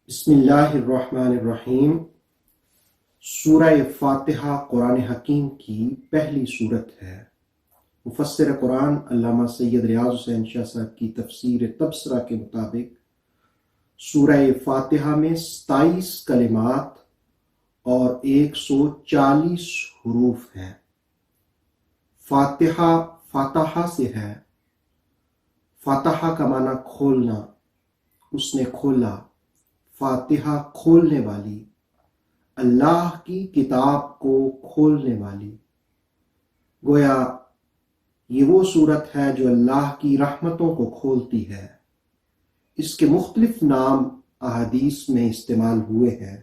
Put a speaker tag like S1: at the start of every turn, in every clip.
S1: بسم اللہ الرحمن الرحیم۔ سورہ فاتحہ قرآن حکیم کی پہلی سورت ہے۔ مفسر قرآن علامہ سید ریاض حسین شاہ صاحب کی تفسیر تبصرہ کے مطابق سورہ فاتحہ میں 27 کلمات اور 140 حروف ہیں۔ فاتحہ فاتحہ سے ہے۔ فاتحہ کا معنی کھولنا، اس نے کھولا۔ فاتحہ کھولنے والی، اللہ کی کتاب کو کھولنے والی۔ گویا یہ وہ صورت ہے جو اللہ کی رحمتوں کو کھولتی ہے۔ اس کے مختلف نام احادیث میں استعمال ہوئے ہیں۔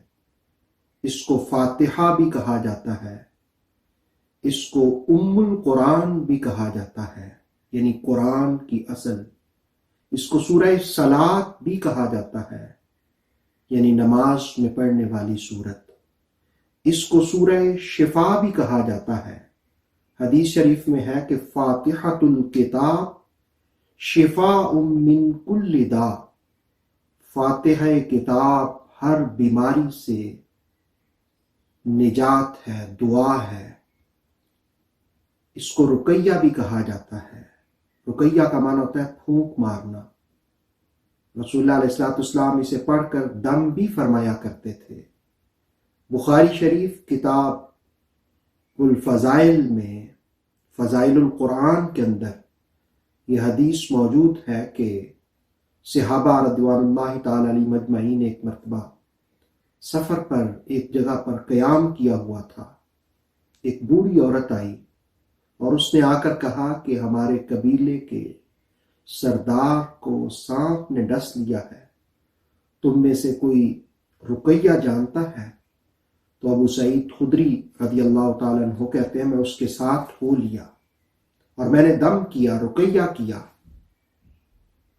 S1: اس کو فاتحہ بھی کہا جاتا ہے، اس کو ام القرآن بھی کہا جاتا ہے، یعنی قرآن کی اصل۔ اس کو سورہ صلاۃ بھی کہا جاتا ہے، یعنی نماز میں پڑھنے والی صورت۔ اس کو سورہ شفا بھی کہا جاتا ہے۔ حدیث شریف میں ہے کہ فاتحۃ الکتاب شفاء من کل داء، فاتحہ کتاب ہر بیماری سے نجات ہے، دعا ہے۔ اس کو رقیہ بھی کہا جاتا ہے۔ رقیہ کا معنی ہوتا ہے پھونک مارنا۔ رسول اللہ علیہ السلام اسے پڑھ کر دم بھی فرمایا کرتے تھے۔ بخاری شریف کتاب الفضائل میں فضائل القرآن کے اندر یہ حدیث موجود ہے کہ صحابہ رضوان اللہ تعالی علیہ مجمعین ایک مرتبہ سفر پر ایک جگہ پر قیام کیا ہوا تھا۔ ایک بوڑھی عورت آئی اور اس نے آ کر کہا کہ ہمارے قبیلے کے سردار کو سانپ نے ڈس لیا ہے، تم میں سے کوئی رقیہ جانتا ہے؟ تو ابو سعید خدری رضی اللہ تعالیٰ عنہ کہتے ہیں میں اس کے ساتھ ہو لیا اور میں نے دم کیا، رقیہ کیا،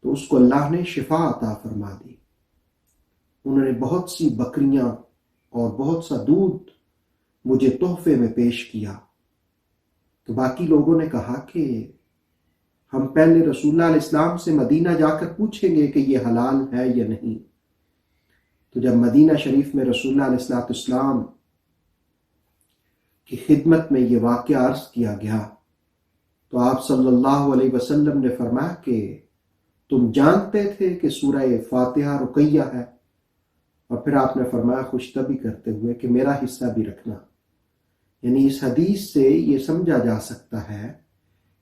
S1: تو اس کو اللہ نے شفا عطا فرما دی۔ انہوں نے بہت سی بکریاں اور بہت سا دودھ مجھے تحفے میں پیش کیا۔ تو باقی لوگوں نے کہا کہ ہم پہلے رسول اللہ علیہ السلام سے مدینہ جا کر پوچھیں گے کہ یہ حلال ہے یا نہیں۔ تو جب مدینہ شریف میں رسول اللہ علیہ السلام کی خدمت میں یہ واقعہ عرض کیا گیا تو آپ صلی اللہ علیہ وسلم نے فرمایا کہ تم جانتے تھے کہ سورہ فاتحہ رقیہ ہے؟ اور پھر آپ نے فرمایا خوشطبی کرتے ہوئے کہ میرا حصہ بھی رکھنا۔ یعنی اس حدیث سے یہ سمجھا جا سکتا ہے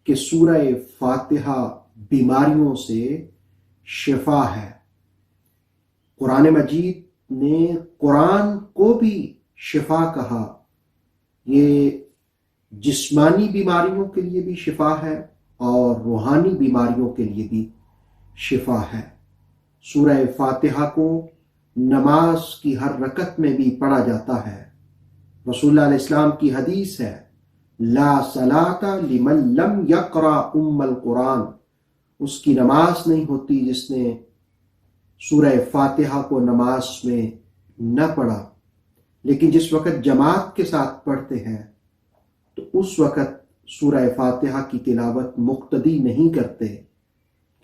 S1: کہ سورہ فاتحہ بیماریوں سے شفا ہے۔ قرآن مجید نے قرآن کو بھی شفا کہا۔ یہ جسمانی بیماریوں کے لیے بھی شفا ہے اور روحانی بیماریوں کے لیے بھی شفا ہے۔ سورہ فاتحہ کو نماز کی ہر رکعت میں بھی پڑھا جاتا ہے۔ رسول اللہ علیہ السلام کی حدیث ہے لا صلاۃ لمن لم یقرأ ام القرآن، اس کی نماز نہیں ہوتی جس نے سورہ فاتحہ کو نماز میں نہ پڑھا۔ لیکن جس وقت جماعت کے ساتھ پڑھتے ہیں تو اس وقت سورہ فاتحہ کی تلاوت مقتدی نہیں کرتے،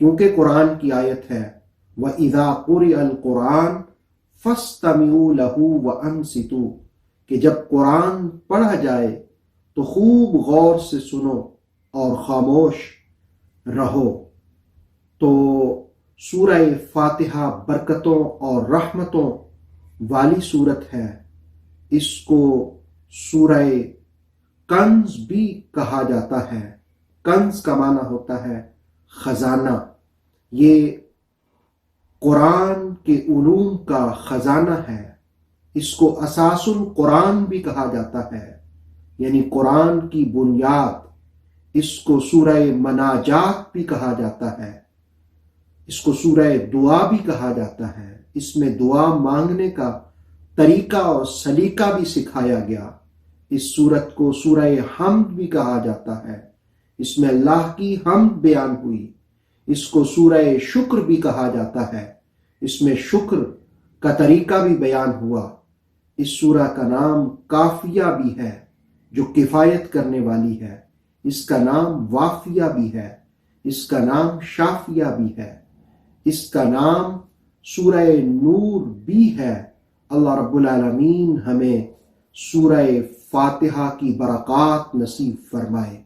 S1: کیونکہ قرآن کی آیت ہے وَإِذَا قُرِئَ الْقُرْآنُ فَاسْتَمِعُوا لَهُ وَأَنصِتُوا، کہ جب قرآن پڑھا جائے تو خوب غور سے سنو اور خاموش رہو۔ تو سورہ فاتحہ برکتوں اور رحمتوں والی صورت ہے۔ اس کو سورہ کنز بھی کہا جاتا ہے۔ کنز کا معنی ہوتا ہے خزانہ۔ یہ قرآن کے علوم کا خزانہ ہے۔ اس کو اساس القرآن بھی کہا جاتا ہے، یعنی قرآن کی بنیاد۔ اس کو سورہ مناجات بھی کہا جاتا ہے، اس کو سورہ دعا بھی کہا جاتا ہے۔ اس میں دعا مانگنے کا طریقہ اور سلیقہ بھی سکھایا گیا۔ اس سورت کو سورہ حمد بھی کہا جاتا ہے، اس میں اللہ کی حمد بیان ہوئی۔ اس کو سورہ شکر بھی کہا جاتا ہے، اس میں شکر کا طریقہ بھی بیان ہوا۔ اس سورہ کا نام کافیہ بھی ہے جو کفایت کرنے والی ہے، اس کا نام وافیہ بھی ہے، اس کا نام شافیہ بھی ہے، اس کا نام سورہ نور بھی ہے۔ اللہ رب العالمین ہمیں سورہ فاتحہ کی برکات نصیب فرمائے۔